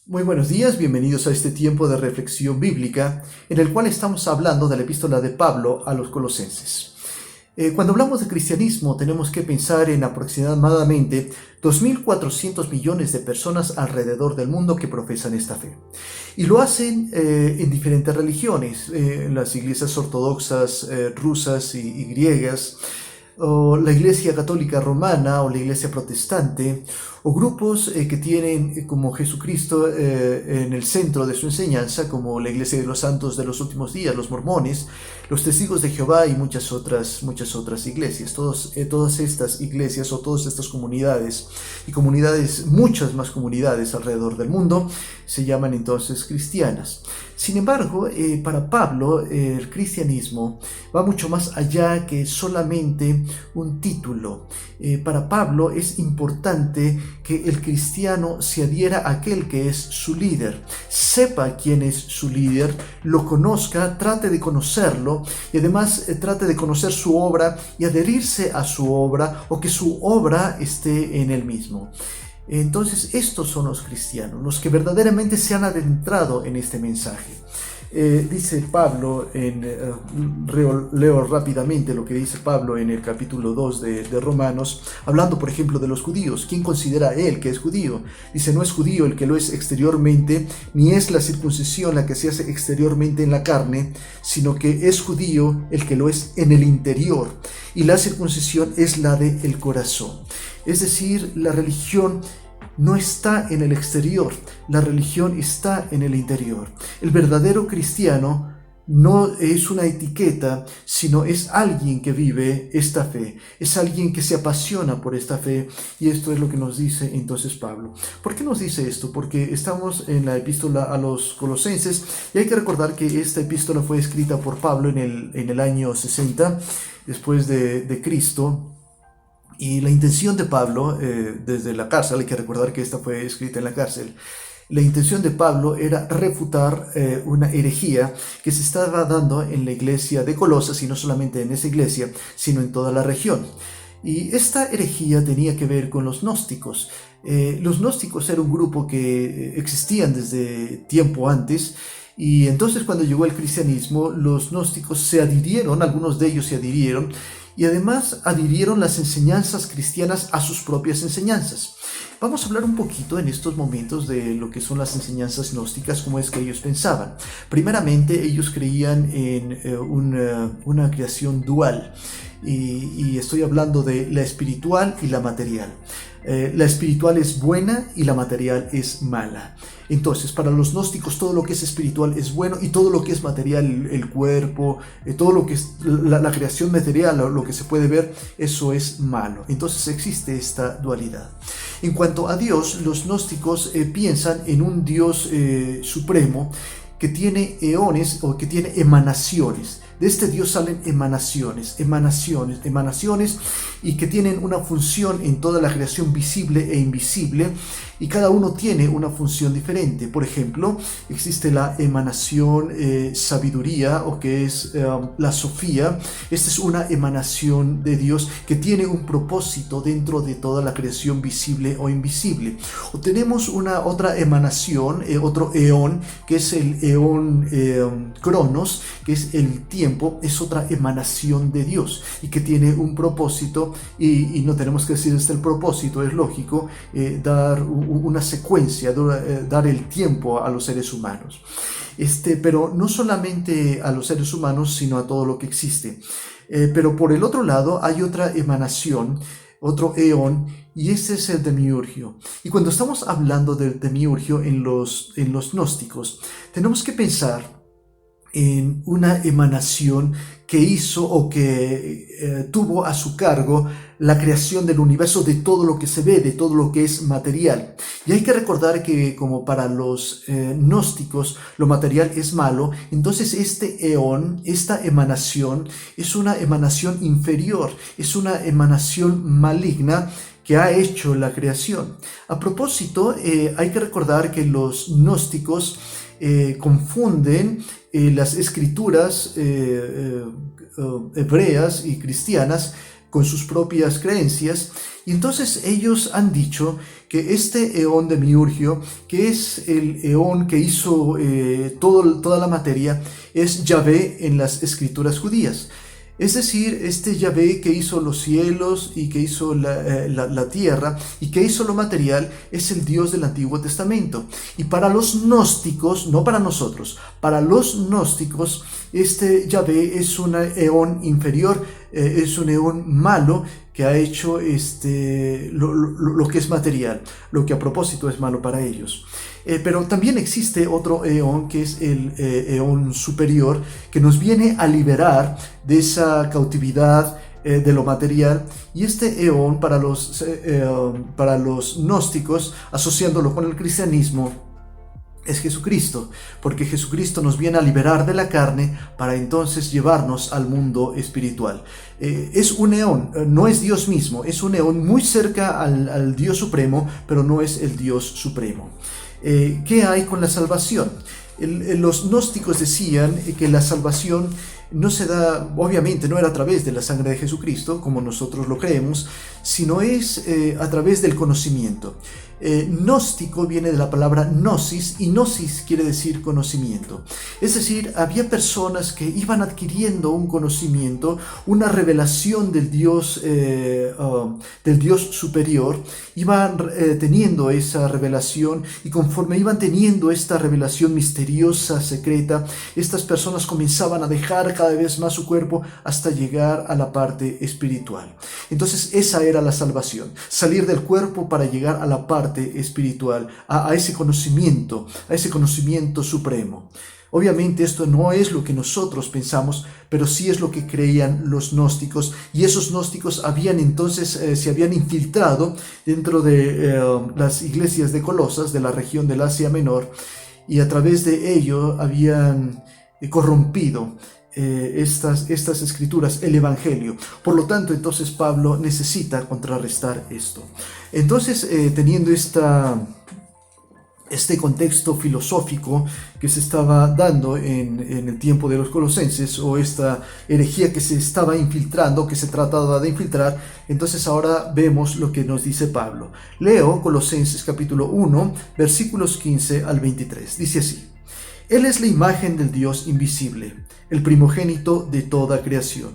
Muy buenos días, bienvenidos a este tiempo de reflexión bíblica en el cual estamos hablando de la epístola de Pablo a los Colosenses. Cuando hablamos de cristianismo tenemos que pensar en aproximadamente 2.400 millones de personas alrededor del mundo que profesan esta fe. Y lo hacen en diferentes religiones, las iglesias ortodoxas rusas y griegas, o la Iglesia Católica Romana o la Iglesia Protestante, o grupos que tienen como Jesucristo en el centro de su enseñanza, como la Iglesia de los Santos de los Últimos Días, los mormones, los Testigos de Jehová y muchas otras iglesias. Todas estas iglesias o todas estas comunidades y muchas más comunidades alrededor del mundo, se llaman entonces cristianas. Sin embargo, para Pablo, el cristianismo va mucho más allá que solamente un título. Para Pablo es importante que el cristiano se adhiera a aquel que es su líder, sepa quién es su líder, lo conozca, trate de conocerlo y además trate de conocer su obra y adherirse a su obra o que su obra esté en él mismo. Entonces estos son los cristianos, los que verdaderamente se han adentrado en este mensaje. Dice Pablo, leo rápidamente lo que dice Pablo en el capítulo 2 de Romanos, hablando por ejemplo de los judíos. ¿Quién considera él que es judío? Dice, no es judío el que lo es exteriormente, ni es la circuncisión la que se hace exteriormente en la carne, sino que es judío el que lo es en el interior, y la circuncisión es la del corazón. Es decir, la religión no está en el exterior, la religión está en el interior. El verdadero cristiano no es una etiqueta, sino es alguien que vive esta fe, es alguien que se apasiona por esta fe, y esto es lo que nos dice entonces Pablo. ¿Por qué nos dice esto? Porque estamos en la epístola a los Colosenses, y hay que recordar que esta epístola fue escrita por Pablo en el año 60 después de Cristo. Y la intención de Pablo, desde la cárcel, hay que recordar que esta fue escrita en la cárcel, la intención de Pablo era refutar una herejía que se estaba dando en la iglesia de Colosas, y no solamente en esa iglesia, sino en toda la región. Y esta herejía tenía que ver con los gnósticos. Los gnósticos era un grupo que existían desde tiempo antes, y entonces cuando llegó el cristianismo, los gnósticos se adhirieron, algunos de ellos se adhirieron, y además adhirieron las enseñanzas cristianas a sus propias enseñanzas. Vamos a hablar un poquito en estos momentos de lo que son las enseñanzas gnósticas, cómo es que ellos pensaban. Primeramente, ellos creían en una creación dual, y estoy hablando de la espiritual y la material. La espiritual es buena y la material es mala. Entonces, para los gnósticos todo lo que es espiritual es bueno, y todo lo que es material, el cuerpo, todo lo que es la creación material, lo que se puede ver, eso es malo. Entonces existe esta dualidad. En cuanto a Dios, los gnósticos piensan en un Dios supremo que tiene eones o que tiene emanaciones. De este Dios salen emanaciones, y que tienen una función en toda la creación visible e invisible, y cada uno tiene una función diferente. Por ejemplo, existe la emanación sabiduría, o que es la Sofía. Esta es una emanación de Dios que tiene un propósito dentro de toda la creación visible o invisible. O tenemos otra emanación, otro eón, que es el eón Cronos, que es el tiempo. Es otra emanación de Dios y que tiene un propósito, y no tenemos que decir este el propósito, es lógico, dar una secuencia, dar el tiempo a los seres humanos. Pero no solamente a los seres humanos, sino a todo lo que existe. Pero por el otro lado hay otra emanación, otro eón, y ese es el demiurgio. Y cuando estamos hablando del demiurgio en los gnósticos, tenemos que pensar en una emanación que hizo o que tuvo a su cargo la creación del universo, de todo lo que se ve, de todo lo que es material. Y hay que recordar que, como para los gnósticos lo material es malo, entonces este eón, esta emanación, es una emanación inferior, es una emanación maligna que ha hecho la creación. A propósito, hay que recordar que los gnósticos confunden las escrituras hebreas y cristianas con sus propias creencias, y entonces ellos han dicho que este eón demiurgio, que es el eón que hizo toda la materia, es Yahvé en las escrituras judías. Es decir, este Yahvé que hizo los cielos y que hizo la tierra y que hizo lo material es el Dios del Antiguo Testamento. Y para los gnósticos, no para nosotros, para los gnósticos, este Yahvé es un eón inferior, es un eón malo que ha hecho lo que es material, lo que a propósito es malo para ellos. Pero también existe otro eón, que es el eón superior, que nos viene a liberar de esa cautividad de lo material. Y este eón para los gnósticos, asociándolo con el cristianismo, es Jesucristo, porque Jesucristo nos viene a liberar de la carne para entonces llevarnos al mundo espiritual. Es un eón, no es Dios mismo, es un eón muy cerca al Dios supremo, pero no es el Dios supremo. ¿Qué hay con la salvación? Los gnósticos decían que la salvación no se da, obviamente no era a través de la sangre de Jesucristo, como nosotros lo creemos, sino es a través del conocimiento. Gnóstico viene de la palabra gnosis, y gnosis quiere decir conocimiento. Es decir, había personas que iban adquiriendo un conocimiento, una revelación del Dios superior, iban teniendo esa revelación, y conforme iban teniendo esta revelación misteriosa, secreta, estas personas comenzaban a dejar cada vez más su cuerpo hasta llegar a la parte espiritual. Entonces esa era la salvación, salir del cuerpo para llegar a la parte espiritual, a ese conocimiento supremo. Obviamente esto no es lo que nosotros pensamos, pero sí es lo que creían los gnósticos, y esos gnósticos se habían infiltrado dentro de las iglesias de Colosas, de la región del Asia Menor, y a través de ello habían corrompido estas escrituras, el Evangelio. Por lo tanto, entonces Pablo necesita contrarrestar esto. Entonces, teniendo este contexto filosófico que se estaba dando en el tiempo de los colosenses, o esta herejía que se estaba infiltrando, que se trataba de infiltrar, entonces ahora vemos lo que nos dice Pablo. Leo Colosenses capítulo 1, versículos 15 al 23. Dice así: Él es la imagen del Dios invisible, el primogénito de toda creación,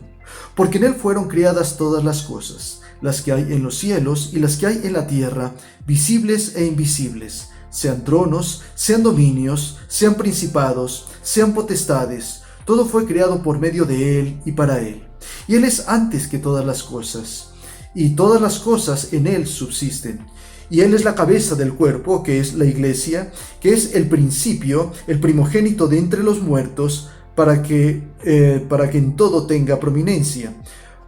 porque en Él fueron creadas todas las cosas, las que hay en los cielos y las que hay en la tierra, visibles e invisibles, sean tronos, sean dominios, sean principados, sean potestades. Todo fue creado por medio de Él y para Él. Y Él es antes que todas las cosas, y todas las cosas en Él subsisten. Y Él es la cabeza del cuerpo, que es la iglesia, que es el principio, el primogénito de entre los muertos, para que en todo tenga prominencia,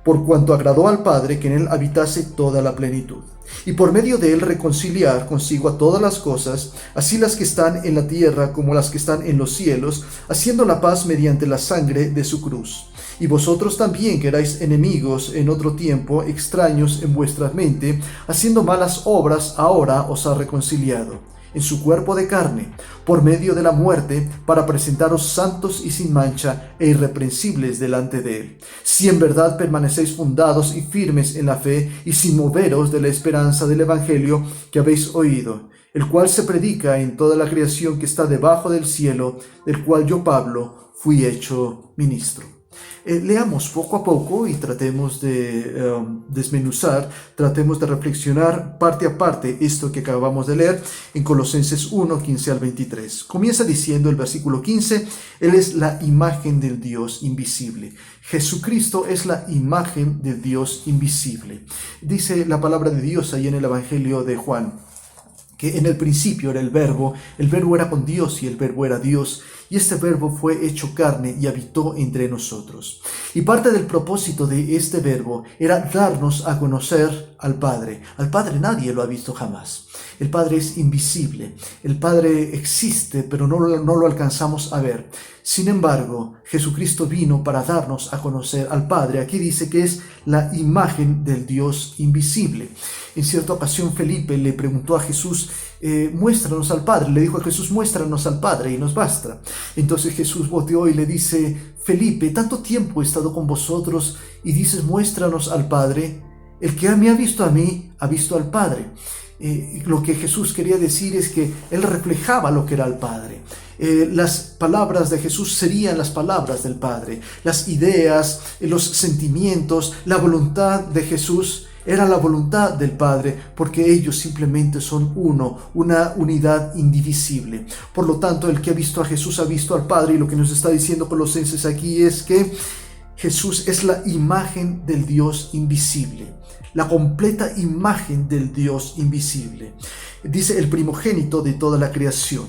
por cuanto agradó al Padre que en Él habitase toda la plenitud, y por medio de Él reconciliar consigo a todas las cosas, así las que están en la tierra como las que están en los cielos, haciendo la paz mediante la sangre de su cruz. Y vosotros también, que erais enemigos en otro tiempo, extraños en vuestra mente, haciendo malas obras, ahora os ha reconciliado en su cuerpo de carne, por medio de la muerte, para presentaros santos y sin mancha e irreprensibles delante de Él. Si en verdad permanecéis fundados y firmes en la fe, y sin moveros de la esperanza del Evangelio que habéis oído, el cual se predica en toda la creación que está debajo del cielo, del cual yo, Pablo, fui hecho ministro. Leamos poco a poco y tratemos de desmenuzar, tratemos de reflexionar parte a parte esto que acabamos de leer en Colosenses 1, 15 al 23. Comienza diciendo el versículo 15, Él es la imagen del Dios invisible. Jesucristo es la imagen del Dios invisible. Dice la palabra de Dios ahí en el Evangelio de Juan, que en el principio era el verbo era con Dios y el verbo era Dios, y este verbo fue hecho carne y habitó entre nosotros. Y parte del propósito de este verbo era darnos a conocer al Padre. Al Padre nadie lo ha visto jamás. El Padre es invisible. El Padre existe, pero no lo alcanzamos a ver. Sin embargo, Jesucristo vino para darnos a conocer al Padre. Aquí dice que es la imagen del Dios invisible. En cierta ocasión Felipe le preguntó a Jesús, muéstranos al Padre. Le dijo a Jesús, muéstranos al Padre y nos basta. Entonces Jesús volteó y le dice, Felipe, tanto tiempo he estado con vosotros y dices, muéstranos al Padre. El que me ha visto a mí, ha visto al Padre. Lo que Jesús quería decir es que Él reflejaba lo que era el Padre. Las palabras de Jesús serían las palabras del Padre. Las ideas, los sentimientos, la voluntad de Jesús era la voluntad del Padre, porque ellos simplemente son uno, una unidad indivisible. Por lo tanto, el que ha visto a Jesús ha visto al Padre, y lo que nos está diciendo Colosenses aquí es que Jesús es la imagen del Dios invisible, la completa imagen del Dios invisible. Dice el primogénito de toda la creación.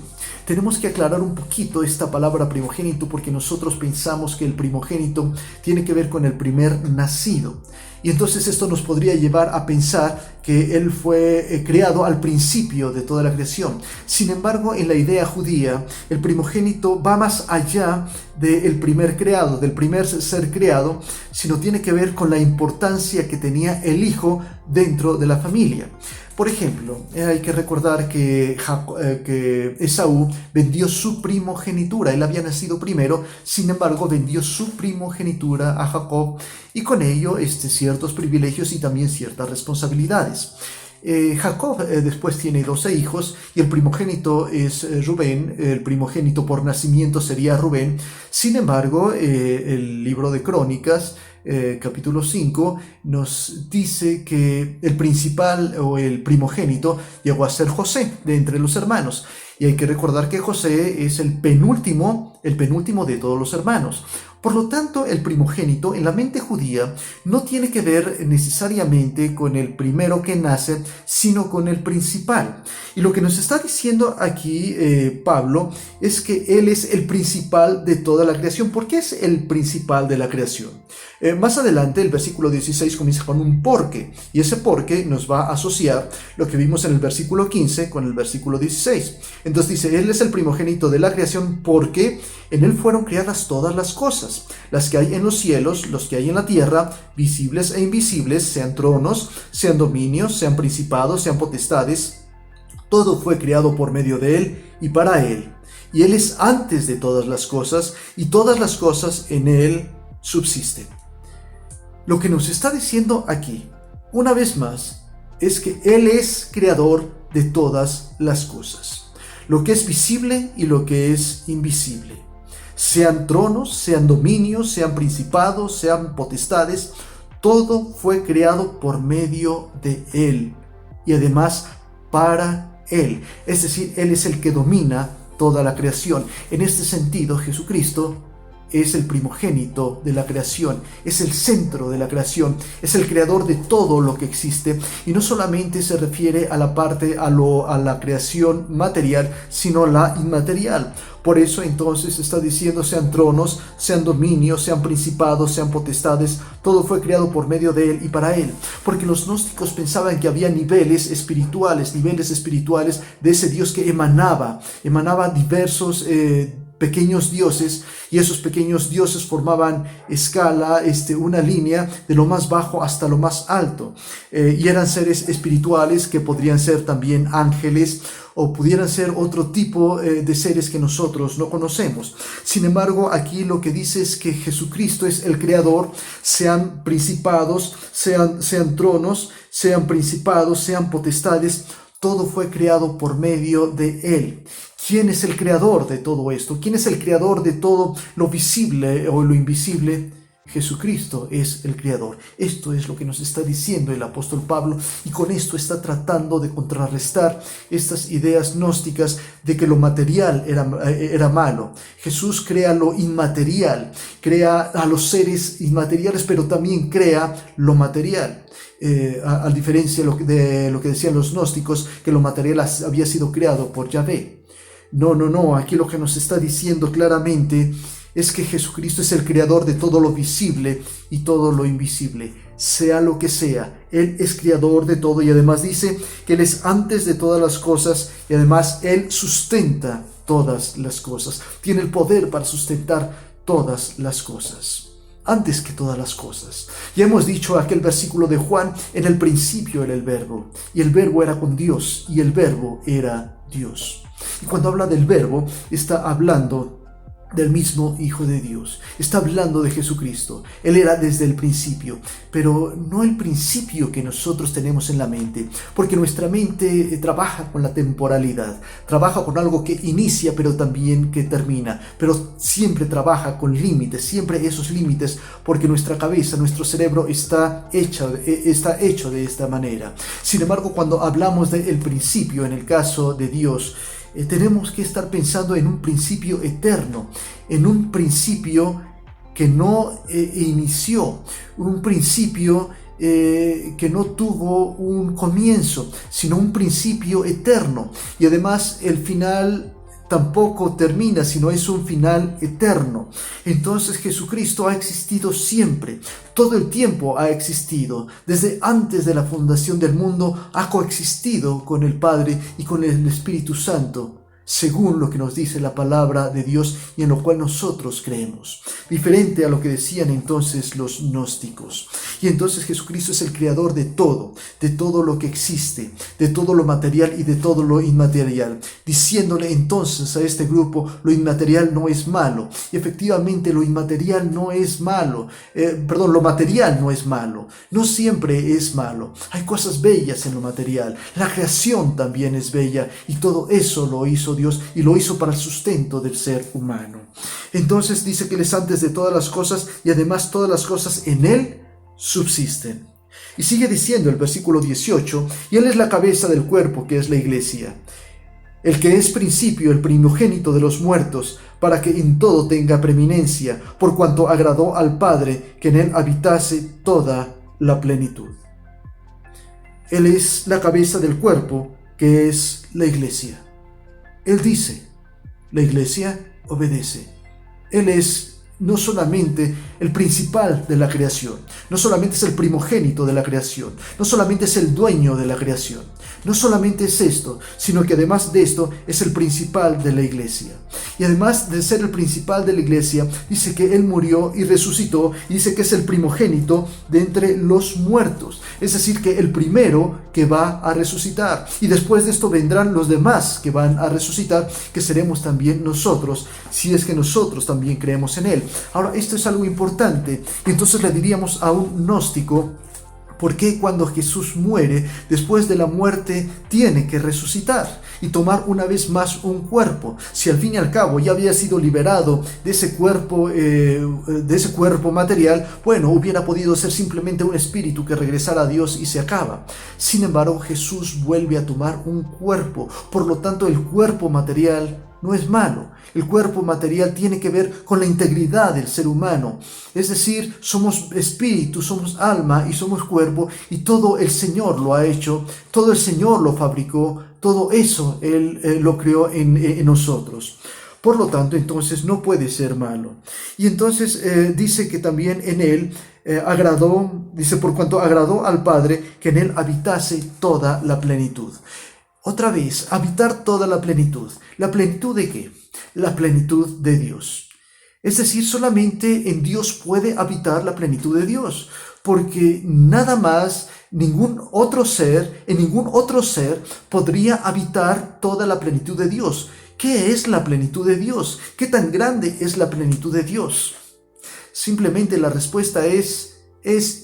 Tenemos que aclarar un poquito esta palabra primogénito, porque nosotros pensamos que el primogénito tiene que ver con el primer nacido. Y entonces esto nos podría llevar a pensar que Él fue creado al principio de toda la creación. Sin embargo, en la idea judía, el primogénito va más allá del primer creado, del primer ser creado, sino tiene que ver con la importancia que tenía el hijo dentro de la familia. Por ejemplo, hay que recordar que Esaú vendió su primogenitura. Él había nacido primero, sin embargo vendió su primogenitura a Jacob, y con ello ciertos privilegios y también ciertas responsabilidades. Jacob después tiene 12 hijos, y el primogénito es Rubén. El primogénito por nacimiento sería Rubén. Sin embargo, el libro de Crónicas, capítulo 5, nos dice que el principal o el primogénito llegó a ser José de entre los hermanos. Y hay que recordar que José es el penúltimo de todos los hermanos. Por lo tanto, el primogénito en la mente judía no tiene que ver necesariamente con el primero que nace, sino con el principal. Y lo que nos está diciendo aquí Pablo es que Él es el principal de toda la creación. ¿Por qué es el principal de la creación? Más adelante, el versículo 16 comienza con un porque, y ese porque nos va a asociar lo que vimos en el versículo 15 con el versículo 16. Entonces dice, Él es el primogénito de la creación porque en Él fueron creadas todas las cosas, las que hay en los cielos, los que hay en la tierra, visibles e invisibles, sean tronos, sean dominios, sean principados, sean potestades. Todo fue creado por medio de Él y para Él. Y Él es antes de todas las cosas, y todas las cosas en Él subsisten. Lo que nos está diciendo aquí, una vez más, es que Él es creador de todas las cosas, lo que es visible y lo que es invisible. Sean tronos, sean dominios, sean principados, sean potestades, todo fue creado por medio de Él y además para Él. Es decir, Él es el que domina toda la creación. En este sentido, Jesucristo es el primogénito de la creación, es el centro de la creación, es el creador de todo lo que existe, y no solamente se refiere a la parte, a la creación material, sino la inmaterial. Por eso entonces está diciendo, sean tronos, sean dominios, sean principados, sean potestades, todo fue creado por medio de Él y para Él. Porque los gnósticos pensaban que había niveles espirituales de ese Dios que emanaba diversos pequeños dioses, y esos pequeños dioses formaban escala, una línea de lo más bajo hasta lo más alto, y eran seres espirituales que podrían ser también ángeles o pudieran ser otro tipo de seres que nosotros no conocemos. Sin embargo, aquí lo que dice es que Jesucristo es el creador, sean principados, sean tronos, sean principados, sean potestades, todo fue creado por medio de Él. ¿Quién es el creador de todo esto? ¿Quién es el creador de todo lo visible o lo invisible? Jesucristo es el creador. Esto es lo que nos está diciendo el apóstol Pablo, y con esto está tratando de contrarrestar estas ideas gnósticas de que lo material era malo. Jesús crea lo inmaterial, crea a los seres inmateriales, pero también crea lo material. A diferencia de lo que decían los gnósticos, que lo material había sido creado por Yahvé. No, aquí lo que nos está diciendo claramente es que Jesucristo es el creador de todo lo visible y todo lo invisible. sea lo que sea. Él es creador de todo y además dice que Él es antes de todas las cosas y además Él sustenta todas las cosas. Tiene el poder para sustentar todas las cosas. Antes que todas las cosas. Ya hemos dicho aquel versículo de Juan, en el principio era el Verbo, y el Verbo era con Dios, y el Verbo era Dios. Y cuando habla del Verbo, está hablando del mismo Hijo de Dios. Está hablando de Jesucristo. Él era desde el principio, pero no el principio que nosotros tenemos en la mente, porque nuestra mente trabaja con la temporalidad, trabaja con algo que inicia pero también que termina, pero siempre trabaja con límites, siempre esos límites, porque nuestra cabeza, nuestro cerebro está hecho de esta manera. Sin embargo, cuando hablamos del principio, en el caso de Dios, tenemos que estar pensando en un principio eterno, en un principio que no inició, un principio que no tuvo un comienzo, sino un principio eterno. Y además el final tampoco termina, sino es un final eterno. Entonces Jesucristo ha existido siempre, todo el tiempo ha existido, desde antes de la fundación del mundo ha coexistido con el Padre y con el Espíritu Santo, según lo que nos dice la palabra de Dios y en lo cual nosotros creemos, diferente a lo que decían entonces los gnósticos. Y entonces Jesucristo es el creador de todo lo que existe, de todo lo material y de todo lo inmaterial, diciéndole entonces a este grupo, lo inmaterial no es malo. Y efectivamente lo inmaterial no es malo, lo material no es malo, no siempre es malo. Hay cosas bellas en lo material, la creación también es bella y todo eso lo hizo Dios y lo hizo para el sustento del ser humano. Entonces dice que Él es antes de todas las cosas y además todas las cosas en Él subsisten. Y sigue diciendo el versículo 18, y Él es la cabeza del cuerpo que es la iglesia, el que es principio, el primogénito de los muertos, para que en todo tenga preeminencia, por cuanto agradó al Padre que en Él habitase toda la plenitud. Él es la cabeza del cuerpo que es la iglesia. Él dice, la iglesia obedece. Él es no solamente el principal de la creación, no solamente es el primogénito de la creación, no solamente es el dueño de la creación, no solamente es esto, sino que además de esto es el principal de la iglesia. Y además de ser el principal de la iglesia, dice que Él murió y resucitó, y dice que es el primogénito de entre los muertos, es decir, que el primero que va a resucitar. Y después de esto vendrán los demás que van a resucitar, que seremos también nosotros, si es que nosotros también creemos en Él. Ahora, esto es algo importante. Entonces le diríamos a un gnóstico, ¿por qué cuando Jesús muere, después de la muerte, tiene que resucitar y tomar una vez más un cuerpo? Si al fin y al cabo ya había sido liberado de ese cuerpo material, bueno, hubiera podido ser simplemente un espíritu que regresara a Dios y se acaba. Sin embargo, Jesús vuelve a tomar un cuerpo. Por lo tanto, el cuerpo material no es malo. El cuerpo material tiene que ver con la integridad del ser humano. Es decir, somos espíritu, somos alma y somos cuerpo, y todo el Señor lo ha hecho, todo el Señor lo fabricó, todo eso Él lo creó en nosotros. Por lo tanto, entonces no puede ser malo. Y entonces dice que también en Él dice, por cuanto agradó al Padre que en Él habitase toda la plenitud. Otra vez, habitar toda la plenitud. ¿La plenitud de qué? La plenitud de Dios. Es decir, solamente en Dios puede habitar la plenitud de Dios, porque nada más, en ningún otro ser podría habitar toda la plenitud de Dios. ¿Qué es la plenitud de Dios? ¿Qué tan grande es la plenitud de Dios? Simplemente la respuesta es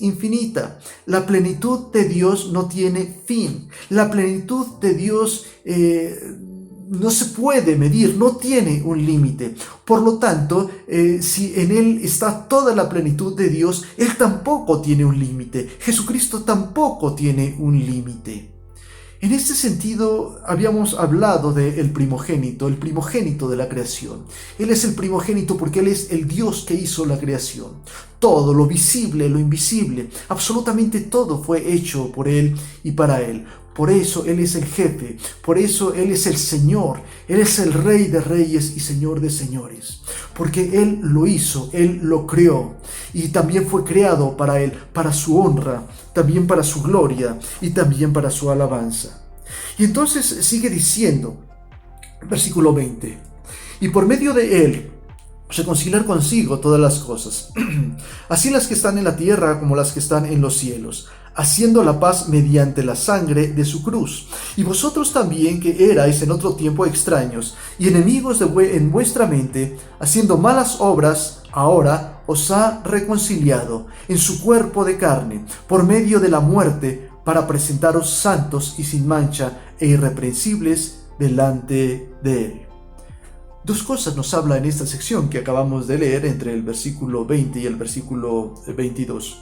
infinita. La plenitud de Dios no tiene fin. La plenitud de Dios no se puede medir, no tiene un límite. Por lo tanto, si en Él está toda la plenitud de Dios, Él tampoco tiene un límite. Jesucristo tampoco tiene un límite. En este sentido, habíamos hablado del primogénito, el primogénito de la creación. Él es el primogénito porque Él es el Dios que hizo la creación. Todo, lo visible, lo invisible, absolutamente todo fue hecho por Él y para Él. Por eso Él es el jefe, por eso Él es el Señor, Él es el Rey de reyes y Señor de señores. Porque Él lo hizo, Él lo creó y también fue creado para Él, para su honra, también para su gloria y también para su alabanza. Y entonces sigue diciendo, versículo 20, y por medio de Él reconciliar consigo todas las cosas, así las que están en la tierra como las que están en los cielos, haciendo la paz mediante la sangre de su cruz. Y vosotros también, que erais en otro tiempo extraños y enemigos en vuestra mente, haciendo malas obras, ahora os ha reconciliado en su cuerpo de carne, por medio de la muerte, para presentaros santos y sin mancha e irreprensibles delante de Él. Dos cosas nos habla en esta sección que acabamos de leer entre el versículo 20 y el versículo 22.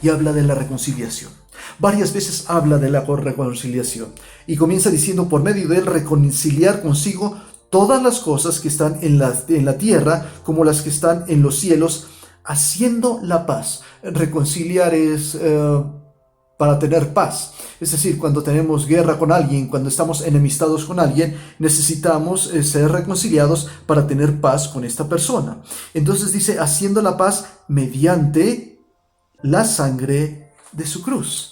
Y habla de la reconciliación. Varias veces habla de la reconciliación. Y comienza diciendo, por medio de Él reconciliar consigo todas las cosas que están en la tierra como las que están en los cielos, haciendo la paz. Reconciliar es para tener paz. Es decir, cuando tenemos guerra con alguien, cuando estamos enemistados con alguien, necesitamos ser reconciliados para tener paz con esta persona. Entonces dice, haciendo la paz mediante la sangre de su cruz.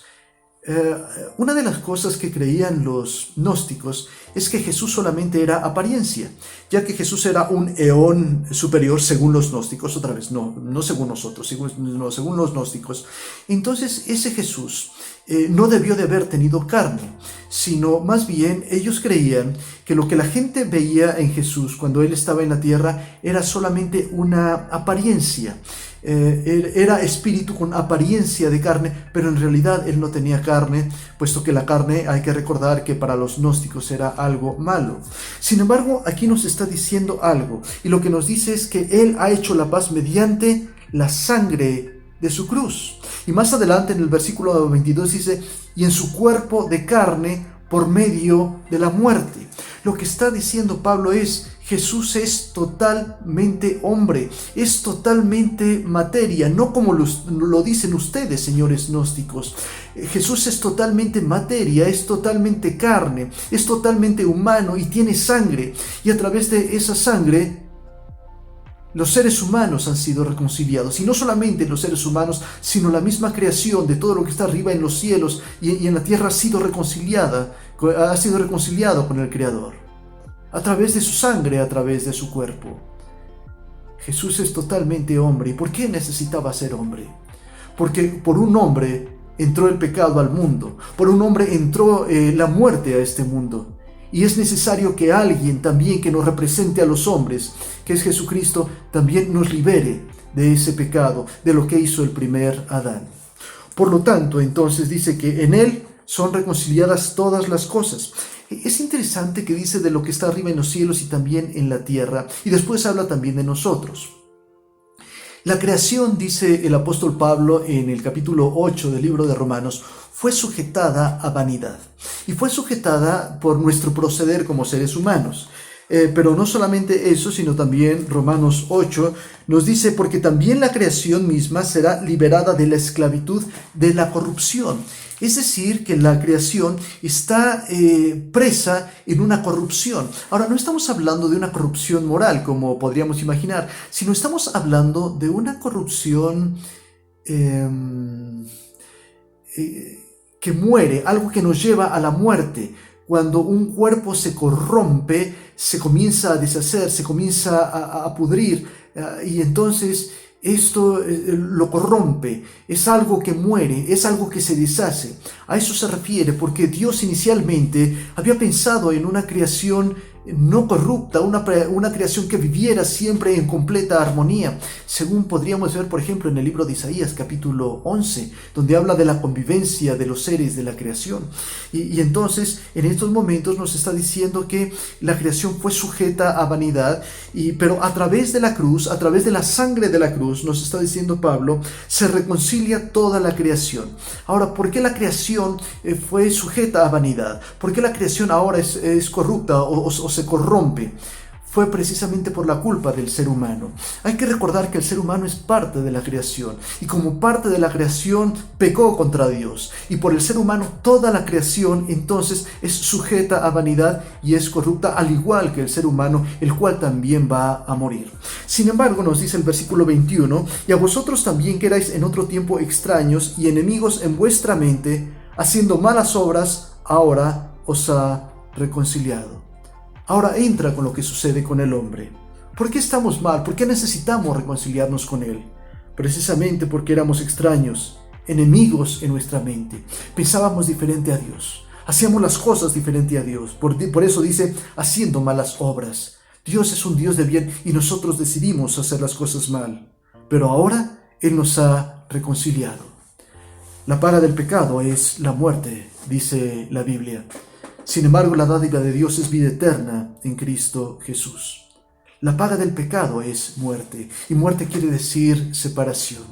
Una de las cosas que creían los gnósticos es que Jesús solamente era apariencia, ya que Jesús era un eón superior según los gnósticos, otra vez, no según nosotros, según los gnósticos. Entonces ese Jesús no debió de haber tenido carne, sino más bien ellos creían que lo que la gente veía en Jesús cuando Él estaba en la tierra era solamente una apariencia. Era espíritu con apariencia de carne, pero en realidad Él no tenía carne, puesto que la carne, hay que recordar que para los gnósticos era algo malo. Sin embargo, aquí nos está diciendo algo, y lo que nos dice es que Él ha hecho la paz mediante la sangre de su cruz. Y más adelante en el versículo 22 dice, y en su cuerpo de carne por medio de la muerte. Lo que está diciendo Pablo es, Jesús es totalmente hombre, es totalmente materia, no como lo dicen ustedes, señores gnósticos. Jesús es totalmente materia, es totalmente carne, es totalmente humano y tiene sangre. Y a través de esa sangre, los seres humanos han sido reconciliados. Y no solamente los seres humanos, sino la misma creación de todo lo que está arriba en los cielos y en la tierra ha sido reconciliado con el Creador. A través de su sangre, a través de su cuerpo. Jesús es totalmente hombre. ¿Y por qué necesitaba ser hombre? Porque por un hombre entró el pecado al mundo. Por un hombre entró la muerte a este mundo. Y es necesario que alguien también que nos represente a los hombres, que es Jesucristo, también nos libere de ese pecado, de lo que hizo el primer Adán. Por lo tanto, entonces dice que en Él son reconciliadas todas las cosas. Es interesante que dice de lo que está arriba en los cielos y también en la tierra, y después habla también de nosotros. La creación, dice el apóstol Pablo en el capítulo 8 del libro de Romanos, fue sujetada a vanidad, y fue sujetada por nuestro proceder como seres humanos. Pero no solamente eso, sino también Romanos 8 nos dice, porque también la creación misma será liberada de la esclavitud de la corrupción. Es decir, que la creación está presa en una corrupción. Ahora, no estamos hablando de una corrupción moral, como podríamos imaginar, sino estamos hablando de una corrupción que muere, algo que nos lleva a la muerte. Cuando un cuerpo se corrompe, se comienza a deshacer, se comienza a pudrir, y entonces esto lo corrompe, es algo que muere, es algo que se deshace. A eso se refiere, porque Dios inicialmente había pensado en una creación no corrupta, una creación que viviera siempre en completa armonía, según podríamos ver, por ejemplo, en el libro de Isaías, capítulo 11, donde habla de la convivencia de los seres de la creación. Y entonces, en estos momentos nos está diciendo que la creación fue sujeta a vanidad, pero a través de la cruz, a través de la sangre de la cruz, nos está diciendo Pablo, se reconcilia toda la creación. Ahora, ¿por qué la creación fue sujeta a vanidad? ¿Por qué la creación ahora es corrupta o se corrompe? fue precisamente por la culpa del ser humano. Hay que recordar que el ser humano es parte de la creación, y como parte de la creación pecó contra Dios, y por el ser humano toda la creación entonces es sujeta a vanidad y es corrupta, al igual que el ser humano, el cual también va a morir. Sin embargo, nos dice el versículo 21, y a vosotros también que erais en otro tiempo extraños y enemigos en vuestra mente, haciendo malas obras, ahora os ha reconciliado. Ahora entra con lo que sucede con el hombre. ¿Por qué estamos mal? ¿Por qué necesitamos reconciliarnos con él? Precisamente porque éramos extraños, enemigos en nuestra mente. Pensábamos diferente a Dios. Hacíamos las cosas diferente a Dios. Por eso dice, haciendo malas obras. Dios es un Dios de bien y nosotros decidimos hacer las cosas mal. Pero ahora Él nos ha reconciliado. La paga del pecado es la muerte, dice la Biblia. Sin embargo, la dádiva de Dios es vida eterna en Cristo Jesús. La paga del pecado es muerte, y muerte quiere decir separación.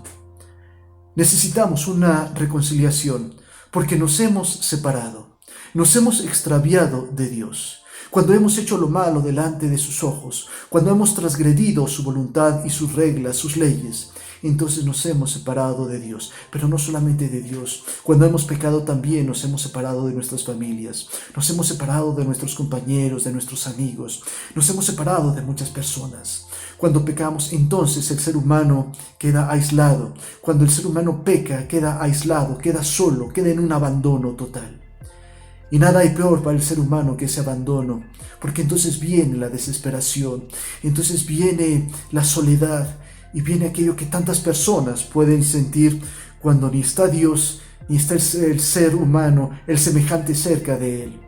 Necesitamos una reconciliación, porque nos hemos separado, nos hemos extraviado de Dios. Cuando hemos hecho lo malo delante de sus ojos, cuando hemos transgredido su voluntad y sus reglas, sus leyes, entonces nos hemos separado de Dios. Pero no solamente de Dios. Cuando hemos pecado también nos hemos separado de nuestras familias. Nos hemos separado de nuestros compañeros, de nuestros amigos. Nos hemos separado de muchas personas. Cuando pecamos, entonces el ser humano queda aislado. Cuando el ser humano peca, queda aislado, queda solo, queda en un abandono total. Y nada hay peor para el ser humano que ese abandono, porque entonces viene la desesperación, entonces viene la soledad, y viene aquello que tantas personas pueden sentir cuando ni está Dios, ni está el ser humano, el semejante cerca de Él.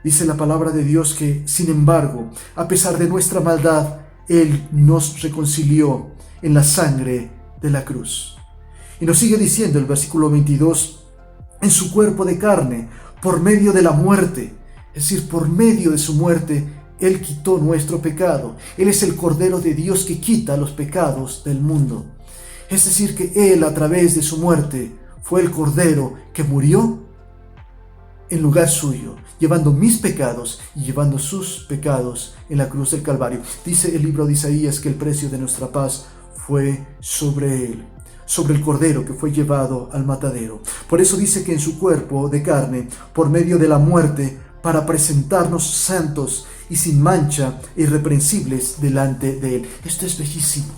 Dice la palabra de Dios que, sin embargo, a pesar de nuestra maldad, Él nos reconcilió en la sangre de la cruz. Y nos sigue diciendo el versículo 22, en su cuerpo de carne, por medio de la muerte, es decir, por medio de su muerte, Él quitó nuestro pecado. Él es el Cordero de Dios que quita los pecados del mundo. Es decir, que Él, a través de su muerte, fue el Cordero que murió en lugar suyo, llevando mis pecados y llevando sus pecados en la cruz del Calvario. Dice el libro de Isaías que el precio de nuestra paz fue sobre Él, sobre el Cordero que fue llevado al matadero. Por eso dice que en su cuerpo de carne, por medio de la muerte, para presentarnos santos y sin mancha, irreprensibles delante de Él. Esto es bellísimo.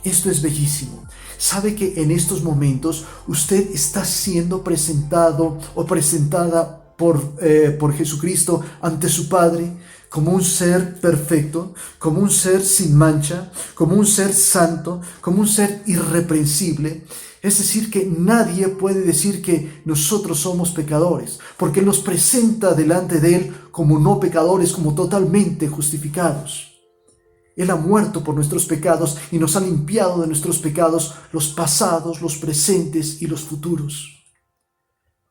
Esto es bellísimo. ¿Sabe que en estos momentos usted está siendo presentado o presentada por Jesucristo ante su Padre como un ser perfecto, como un ser sin mancha, como un ser santo, como un ser irreprensible? Es decir, que nadie puede decir que nosotros somos pecadores, porque Él nos presenta delante de Él como no pecadores, como totalmente justificados. Él ha muerto por nuestros pecados y nos ha limpiado de nuestros pecados, los pasados, los presentes y los futuros.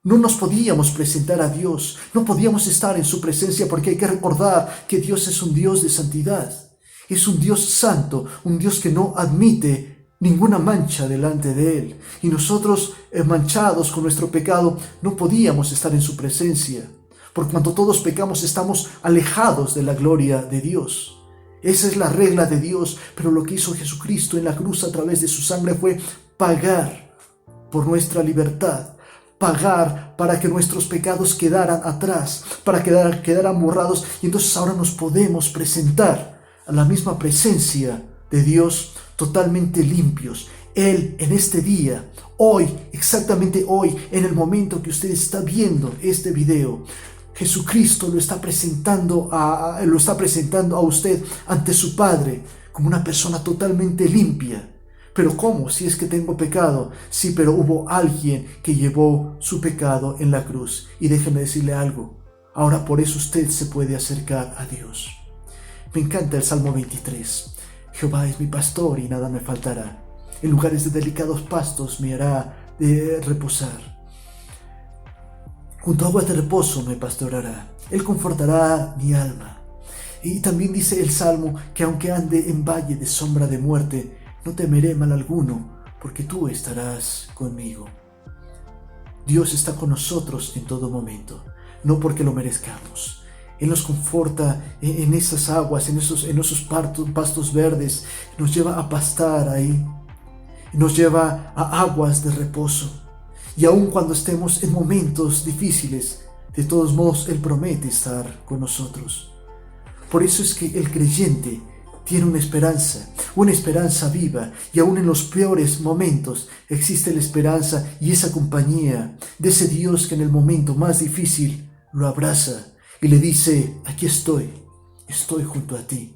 No nos podíamos presentar a Dios, no podíamos estar en su presencia, porque hay que recordar que Dios es un Dios de santidad. Es un Dios santo, un Dios que no admite ninguna mancha delante de Él. Y nosotros, manchados con nuestro pecado, no podíamos estar en su presencia. Por cuanto todos pecamos, estamos alejados de la gloria de Dios. Esa es la regla de Dios, pero lo que hizo Jesucristo en la cruz a través de su sangre fue pagar por nuestra libertad, pagar para que nuestros pecados quedaran atrás, para que quedaran borrados, y entonces ahora nos podemos presentar a la misma presencia de Dios totalmente limpios. Él en este día, hoy, exactamente hoy, en el momento que usted está viendo este video, Jesucristo lo está presentando a usted ante su Padre como una persona totalmente limpia. Pero ¿cómo? Si es que tengo pecado. Sí, pero hubo alguien que llevó su pecado en la cruz. Y déjeme decirle algo. Ahora por eso usted se puede acercar a Dios. Me encanta el Salmo 23. Jehová es mi pastor y nada me faltará. En lugares de delicados pastos me hará reposar. Junto a aguas de reposo me pastoreará. Él confortará mi alma. Y también dice el Salmo que aunque ande en valle de sombra de muerte, no temeré mal alguno, porque tú estarás conmigo. Dios está con nosotros en todo momento, no porque lo merezcamos. Él nos conforta en esas aguas, en esos pastos verdes. Nos lleva a pastar ahí. Nos lleva a aguas de reposo. Y aun cuando estemos en momentos difíciles, de todos modos Él promete estar con nosotros. Por eso es que el creyente tiene una esperanza viva, y aún en los peores momentos existe la esperanza y esa compañía de ese Dios que en el momento más difícil lo abraza y le dice: aquí estoy junto a ti.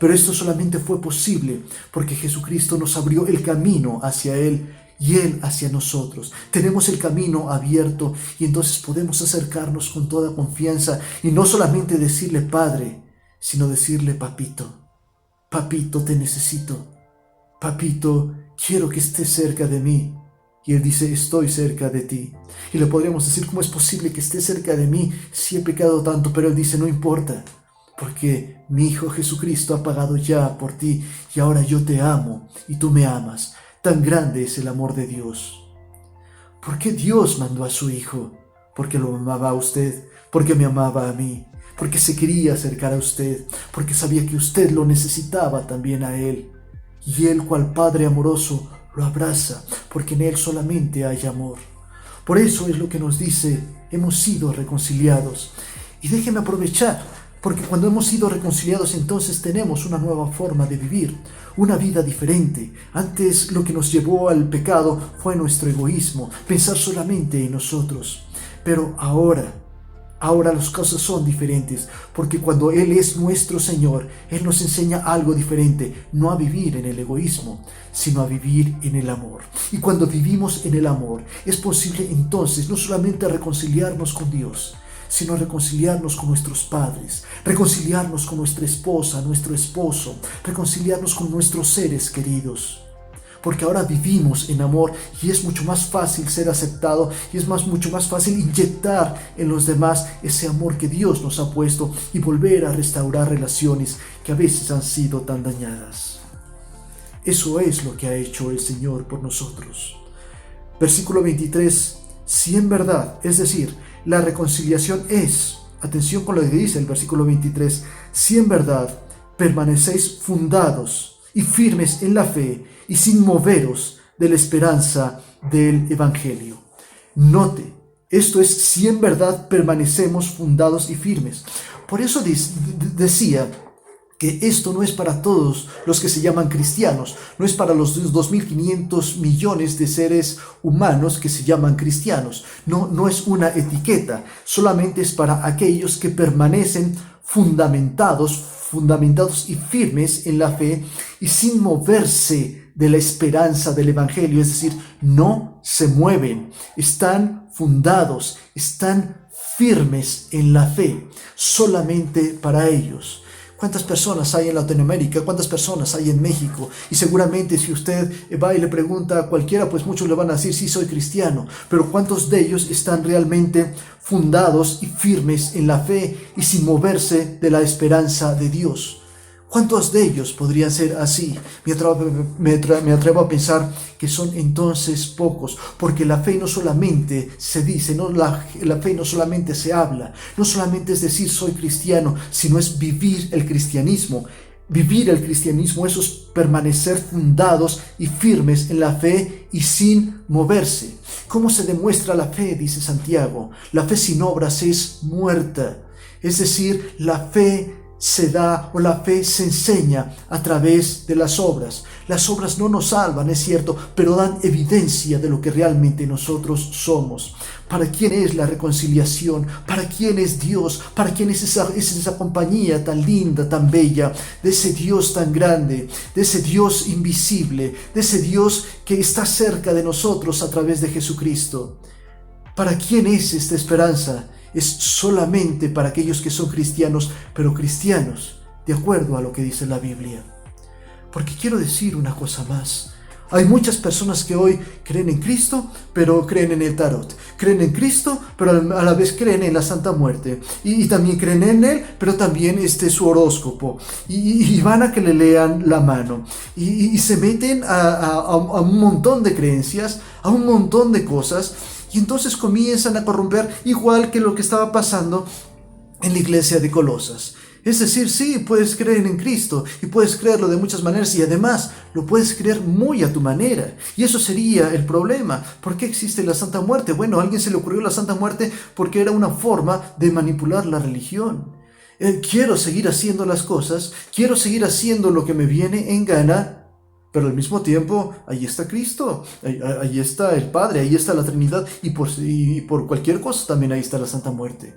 Pero esto solamente fue posible porque Jesucristo nos abrió el camino hacia Él y Él hacia nosotros. Tenemos el camino abierto y entonces podemos acercarnos con toda confianza y no solamente decirle Padre, sino decirle Papito. Papito, te necesito. Papito, quiero que estés cerca de mí. Y Él dice: estoy cerca de ti. Y le podríamos decir: ¿cómo es posible que estés cerca de mí si he pecado tanto? Pero Él dice: no importa, porque mi Hijo Jesucristo ha pagado ya por ti y ahora yo te amo y tú me amas. Tan grande es el amor de Dios. ¿Por qué Dios mandó a su Hijo? Porque lo amaba a usted, porque me amaba a mí, porque se quería acercar a usted, porque sabía que usted lo necesitaba también a Él. Y Él, cual Padre amoroso, lo abraza, porque en Él solamente hay amor. Por eso es lo que nos dice: hemos sido reconciliados. Y déjeme aprovechar, porque cuando hemos sido reconciliados, entonces tenemos una nueva forma de vivir, una vida diferente. Antes lo que nos llevó al pecado fue nuestro egoísmo, pensar solamente en nosotros. Pero ahora las cosas son diferentes, porque cuando Él es nuestro Señor, Él nos enseña algo diferente: no a vivir en el egoísmo, sino a vivir en el amor. Y cuando vivimos en el amor, es posible entonces no solamente reconciliarnos con Dios, sino reconciliarnos con nuestros padres, reconciliarnos con nuestra esposa, nuestro esposo, reconciliarnos con nuestros seres queridos. Porque ahora vivimos en amor y es mucho más fácil ser aceptado y es mucho más fácil inyectar en los demás ese amor que Dios nos ha puesto y volver a restaurar relaciones que a veces han sido tan dañadas. Eso es lo que ha hecho el Señor por nosotros. Versículo 23, si en verdad, es decir, la reconciliación es, atención con lo que dice el versículo 23, si en verdad permanecéis fundados y firmes en la fe y sin moveros de la esperanza del Evangelio. Note, esto es si en verdad permanecemos fundados y firmes. Por eso decía que esto no es para todos los que se llaman cristianos, no es para los 2.500 millones de seres humanos que se llaman cristianos, no es una etiqueta, solamente es para aquellos que permanecen fundamentados y firmes en la fe y sin moverse de la esperanza del Evangelio, es decir, no se mueven, están fundados, están firmes en la fe, solamente para ellos. ¿Cuántas personas hay en Latinoamérica? ¿Cuántas personas hay en México? Y seguramente si usted va y le pregunta a cualquiera, pues muchos le van a decir: sí, soy cristiano. Pero ¿cuántos de ellos están realmente fundados y firmes en la fe y sin moverse de la esperanza de Dios? ¿Cuántos de ellos podrían ser así? Me atrevo a pensar que son entonces pocos, porque la fe no solamente se dice, la fe no solamente se habla, no solamente es decir soy cristiano, sino es vivir el cristianismo. Vivir el cristianismo, eso es permanecer fundados y firmes en la fe y sin moverse. ¿Cómo se demuestra la fe? Dice Santiago. La fe sin obras es muerta. Es decir, la fe se da o la fe se enseña a través de las obras. Las obras no nos salvan, es cierto, pero dan evidencia de lo que realmente nosotros somos. ¿Para quién es la reconciliación? ¿Para quién es Dios? ¿Para quién es esa compañía tan linda, tan bella, de ese Dios tan grande, de ese Dios invisible, de ese Dios que está cerca de nosotros a través de Jesucristo? ¿Para quién es esta esperanza? Es solamente para aquellos que son cristianos, pero cristianos de acuerdo a lo que dice la Biblia. Porque quiero decir una cosa más. Hay muchas personas que hoy creen en Cristo, pero creen en el tarot. Creen en Cristo, pero a la vez creen en la Santa Muerte. Y también creen en Él, pero también su horóscopo. Y van a que le lean la mano. Y se meten a un montón de creencias, a un montón de cosas. Y entonces comienzan a corromper, igual que lo que estaba pasando en la iglesia de Colosas. Es decir, sí, puedes creer en Cristo y puedes creerlo de muchas maneras y además lo puedes creer muy a tu manera. Y eso sería el problema. ¿Por qué existe la Santa Muerte? Bueno, a alguien se le ocurrió la Santa Muerte porque era una forma de manipular la religión. Quiero seguir haciendo las cosas, quiero seguir haciendo lo que me viene en gana, pero al mismo tiempo, ahí está Cristo, ahí está el Padre, ahí está la Trinidad y por cualquier cosa también ahí está la Santa Muerte.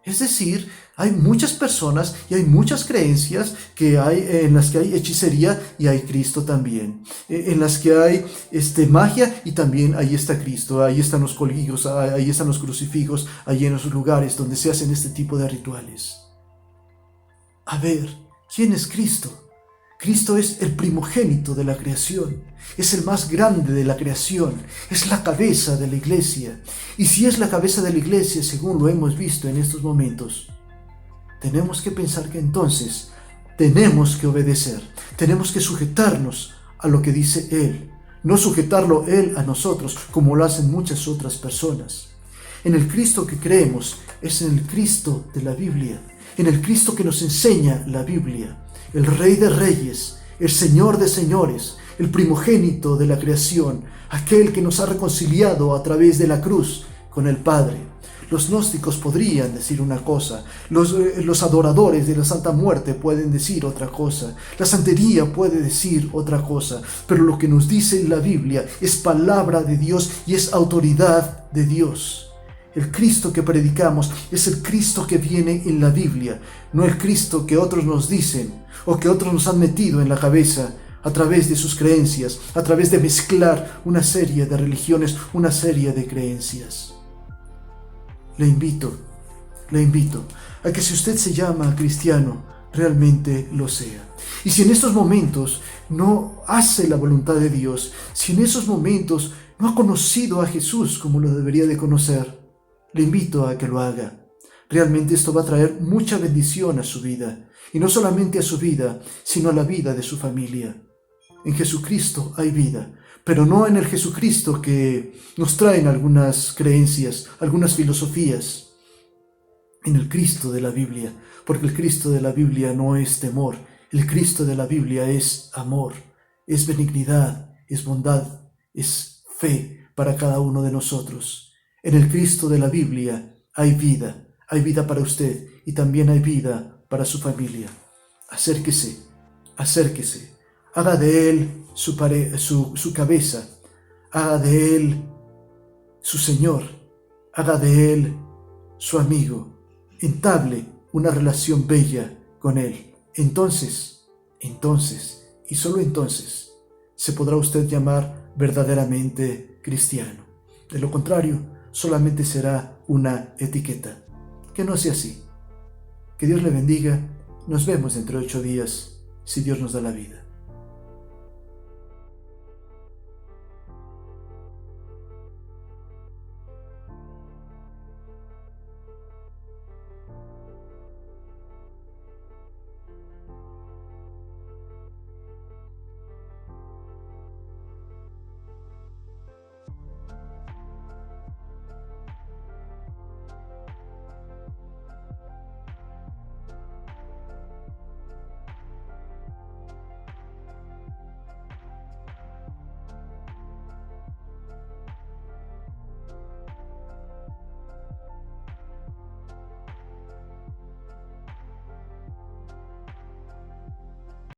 Es decir, hay muchas personas y hay muchas creencias en las que hay hechicería y hay Cristo también. En las que hay magia y también ahí está Cristo. Ahí están los colgillos, ahí están los crucifijos, ahí en los lugares donde se hacen este tipo de rituales. A ver, ¿quién es Cristo? Cristo es el primogénito de la creación, es el más grande de la creación, es la cabeza de la iglesia. Y si es la cabeza de la iglesia, según lo hemos visto en estos momentos, tenemos que pensar que entonces tenemos que obedecer, tenemos que sujetarnos a lo que dice Él, no sujetarlo Él a nosotros, como lo hacen muchas otras personas. En el Cristo que creemos es en el Cristo de la Biblia, en el Cristo que nos enseña la Biblia. El Rey de Reyes, el Señor de Señores, el primogénito de la creación, aquel que nos ha reconciliado a través de la cruz con el Padre. Los gnósticos podrían decir una cosa, los adoradores de la Santa Muerte pueden decir otra cosa, la santería puede decir otra cosa, pero lo que nos dice la Biblia es palabra de Dios y es autoridad de Dios. El Cristo que predicamos es el Cristo que viene en la Biblia, no el Cristo que otros nos dicen o que otros nos han metido en la cabeza a través de sus creencias, a través de mezclar una serie de religiones, una serie de creencias. Le invito a que si usted se llama cristiano, realmente lo sea. Y si en estos momentos no hace la voluntad de Dios, si en esos momentos no ha conocido a Jesús como lo debería de conocer, le invito a que lo haga. Realmente esto va a traer mucha bendición a su vida. Y no solamente a su vida, sino a la vida de su familia. En Jesucristo hay vida, pero no en el Jesucristo que nos traen algunas creencias, algunas filosofías. En el Cristo de la Biblia, porque el Cristo de la Biblia no es temor. El Cristo de la Biblia es amor, es benignidad, es bondad, es fe para cada uno de nosotros. En el Cristo de la Biblia hay vida para usted y también hay vida para su familia. Acérquese, haga de Él su cabeza, haga de Él su Señor, haga de Él su amigo, entable una relación bella con Él. Entonces, y solo entonces, se podrá usted llamar verdaderamente cristiano. De lo contrario, solamente será una etiqueta. Que no sea así. Que Dios le bendiga. Nos vemos dentro de 8 días, si Dios nos da la vida.